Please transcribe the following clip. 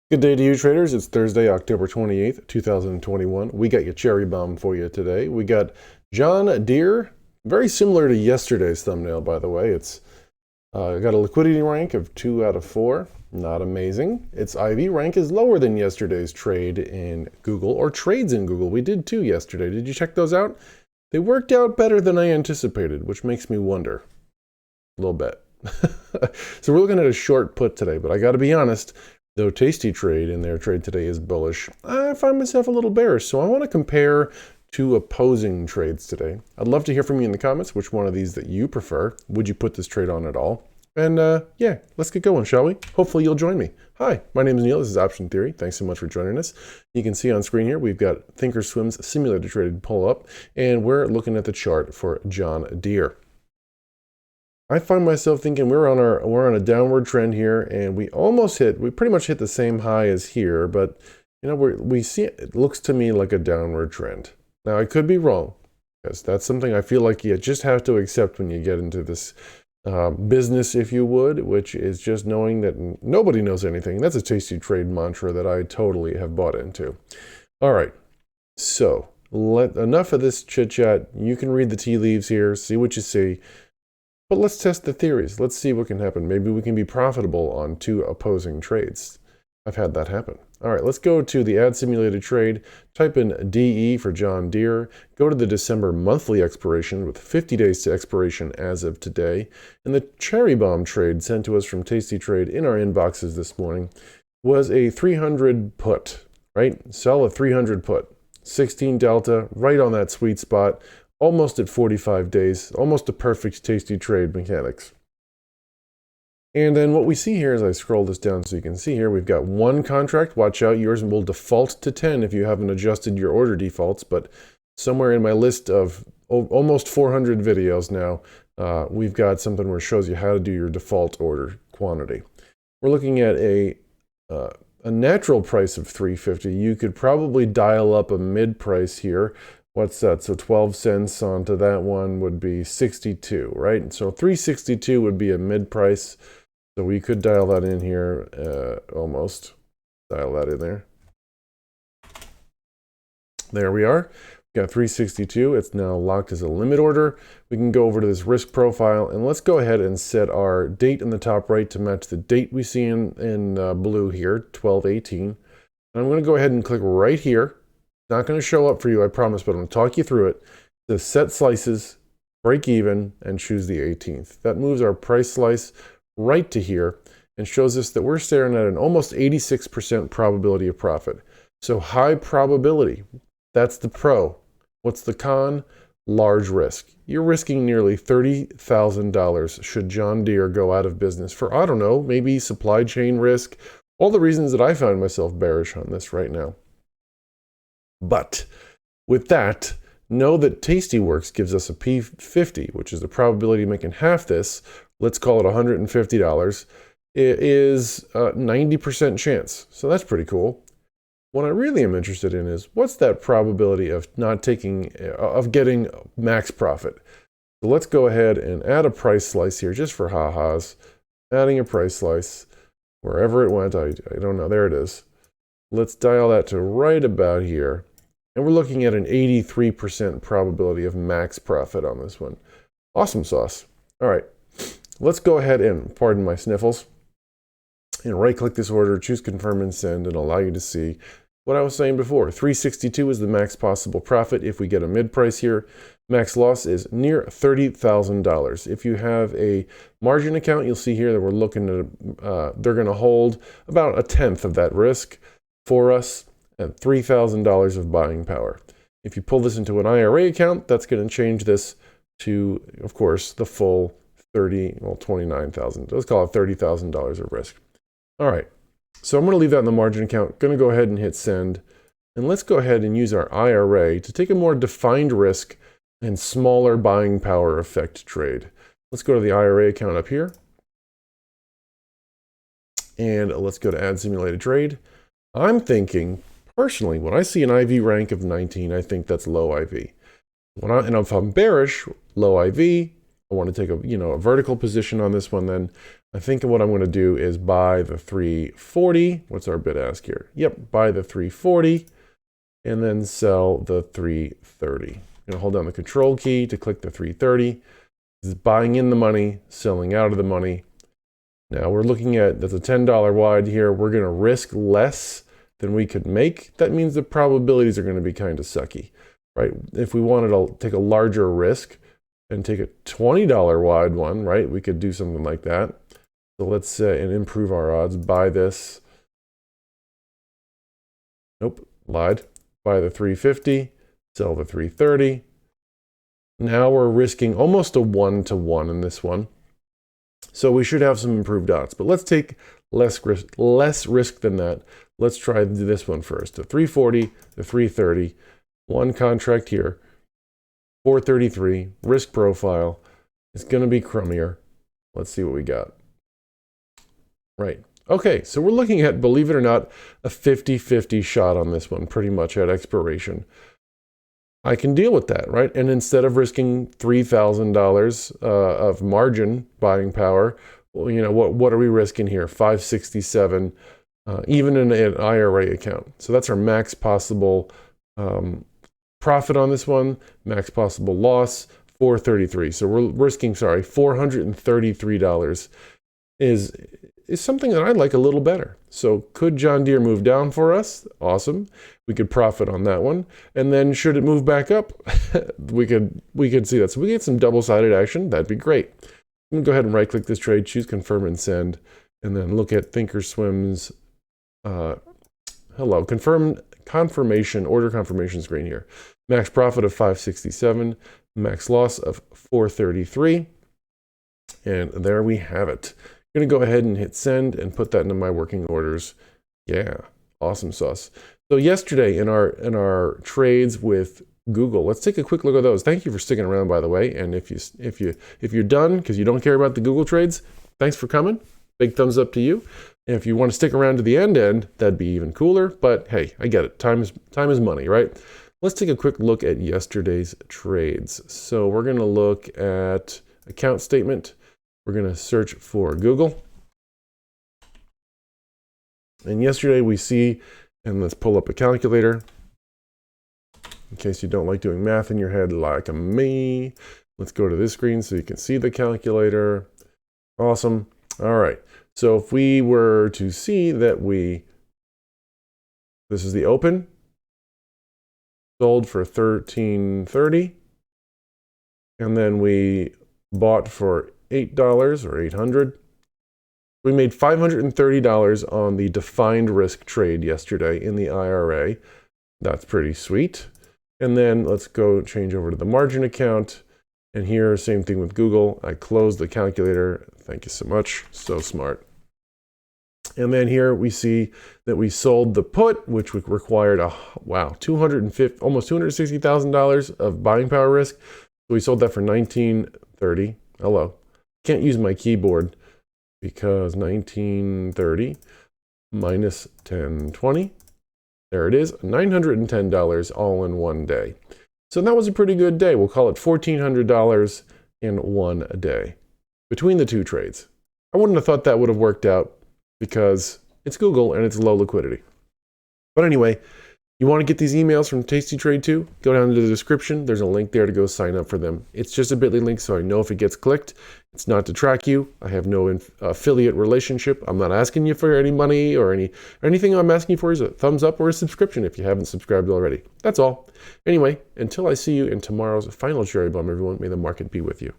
Good day to you traders. It's Thursday, October 28th, 2021. We got your cherry bomb for you today. We got John Deere, very similar to yesterday's thumbnail, by the way. It's got a liquidity rank of 2 out of 4. Not amazing. Its IV rank is lower than yesterday's trade in Google, or trades in Google. We did two yesterday. Did you check those out? They worked out better than I anticipated, which makes me wonder a little bit. So we're looking at a short put today, but I got to be honest, though Tasty Trade in their trade today is bullish, I find myself a little bearish, so I want to compare two opposing trades today. I'd love to hear from you in the comments which one of these that you prefer. Would you put this trade on at all? And yeah, let's get going, shall we? Hopefully you'll join me. Hi, my name is Neil. This is Option Theory. Thanks so much for joining us. You can see on screen here, we've got Thinkorswim's simulated trade pull up, and we're looking at the chart for John Deere. I find myself thinking we're on a downward trend here, and we pretty much hit the same high as here, but you know, we see it looks to me like a downward trend. Now I could be wrong, because that's something I feel like you just have to accept when you get into this business, if you would, which is just knowing that nobody knows anything. That's a Tasty Trade mantra that I totally have bought into. All right, so enough of this chit chat. You can read the tea leaves here, see what you see. But let's test the theories. Let's see what can happen. Maybe we can be profitable on two opposing trades. I've had that happen. All right, let's go to the Add Simulated Trade. Type in DE for John Deere. Go to the December monthly expiration with 50 days to expiration as of today. And the cherry bomb trade sent to us from Tasty Trade in our inboxes this morning was a 300 put, right? Sell a 300 put. 16 delta, right on that sweet spot. Almost at 45 days, almost a perfect Tasty Trade mechanics. And then what we see here, as I scroll this down so you can see here, we've got one contract. Watch out, yours will default to 10 if you haven't adjusted your order defaults, but somewhere in my list of almost 400 videos now, we've got something where it shows you how to do your default order quantity. We're looking at a natural price of $3.50. You could probably dial up a mid price here. What's that? So 12 cents onto that one would be 62, right? So 362 would be a mid price. So we could dial that in here, almost. Dial that in there. There we are. We've got 362. It's now locked as a limit order. We can go over to this risk profile, and let's go ahead and set our date in the top right to match the date we see in blue here, 12/18. And I'm going to go ahead and click right here. Not going to show up for you, I promise, but I'm going to talk you through it. The set slices, break even, and choose the 18th. That moves our price slice right to here and shows us that we're staring at an almost 86% probability of profit. So high probability, that's the pro. What's the con? Large risk. You're risking nearly $30,000 should John Deere go out of business for, I don't know, maybe supply chain risk, all the reasons that I find myself bearish on this right now. But with that, know that Tastyworks gives us a P50, which is the probability of making half this. Let's call it $150. It is a 90% chance. So that's pretty cool. What I really am interested in is what's that probability of getting max profit. So let's go ahead and add a price slice here just for ha-has. Adding a price slice wherever it went. I don't know. There it is. Let's dial that to right about here. And we're looking at an 83% probability of max profit on this one. Awesome sauce. All right, let's go ahead and, pardon my sniffles, and right-click this order, choose Confirm and Send, and allow you to see what I was saying before. 362 is the max possible profit if we get a mid-price here. Max loss is near $30,000. If you have a margin account, you'll see here that we're looking at, they're going to hold about 1/10 of that risk for us at $3,000 of buying power. If you pull this into an IRA account, that's going to change this to, of course, the full $29,000. Let's call it $30,000 of risk. All right, so I'm going to leave that in the margin account. Going to go ahead and hit send. And let's go ahead and use our IRA to take a more defined risk and smaller buying power effect trade. Let's go to the IRA account up here. And let's go to Add Simulated Trade. I'm thinking, personally, when I see an IV rank of 19, I think that's low IV. And if I'm bearish, low IV, I want to take a vertical position on this one, then I think what I'm going to do is buy the 340. What's our bid ask here? Yep, buy the 340 and then sell the 330. I'm going to hold down the control key to click the 330. This is buying in the money, selling out of the money. Now we're looking at, that's a $10 wide here. We're going to risk less than we could make. That means the probabilities are going to be kind of sucky, right? If we wanted to take a larger risk and take a $20 wide one, right? We could do something like that. So let's say, and improve our odds, buy this. Nope, lied. Buy the 350, sell the 330. Now we're risking almost a 1-to-1 in this one. So we should have some improved odds, but let's take less risk than that. Let's try this one first. The 340, the 330, one contract here, 433, risk profile. It's going to be crummier. Let's see what we got. Right. Okay, so we're looking at, believe it or not, a 50-50 shot on this one, pretty much at expiration. I can deal with that, right? And instead of risking $3,000 of margin buying power, well, what are we risking here? $567, even in an IRA account. So that's our max possible profit on this one, max possible loss, $433. So we're risking, $433 is something that I like a little better. So could John Deere move down for us? Awesome. We could profit on that one. And then should it move back up? we could see that. So we get some double-sided action. That'd be great. I'm gonna go ahead and right-click this trade, choose confirm and send, and then look at Thinkorswim's confirmation, order confirmation screen here. Max profit of 567, max loss of 433. And there we have it. I'm going to go ahead and hit send and put that into my working orders. Yeah, awesome sauce. So yesterday in our trades with Google, let's take a quick look at those. Thank you for sticking around, by the way. And if you're done because you don't care about the Google trades, thanks for coming. Big thumbs up to you. And if you want to stick around to the end, that'd be even cooler. But hey, I get it. Time is money, right? Let's take a quick look at yesterday's trades. So we're going to look at account statement. We're going to search for Google. And yesterday we see, and let's pull up a calculator. In case you don't like doing math in your head like me. Let's go to this screen so you can see the calculator. Awesome. All right. So if we were to see that this is the open, sold for $13.30, and then we bought for $8 or $800. We made $530 on the defined risk trade yesterday in the IRA. That's pretty sweet. And then let's go change over to the margin account. And here, same thing with Google. I closed the calculator. Thank you so much. So smart. And then here we see that we sold the put, which required almost $260,000 of buying power risk. So we sold that for $19.30. Hello. Can't use my keyboard because $19.30 minus $10.20. There it is, $910 all in one day. So that was a pretty good day. We'll call it $1,400 in one day between the two trades. I wouldn't have thought that would have worked out because it's Google and it's low liquidity. But anyway, you want to get these emails from Tasty Trade 2? Go down to the description. There's a link there to go sign up for them. It's just a bit.ly link, so I know if it gets clicked. It's not to track you. I have no affiliate relationship. I'm not asking you for any money or anything. I'm asking you for is a thumbs up or a subscription if you haven't subscribed already. That's all. Anyway, until I see you in tomorrow's final cherry bomb, everyone, may the market be with you.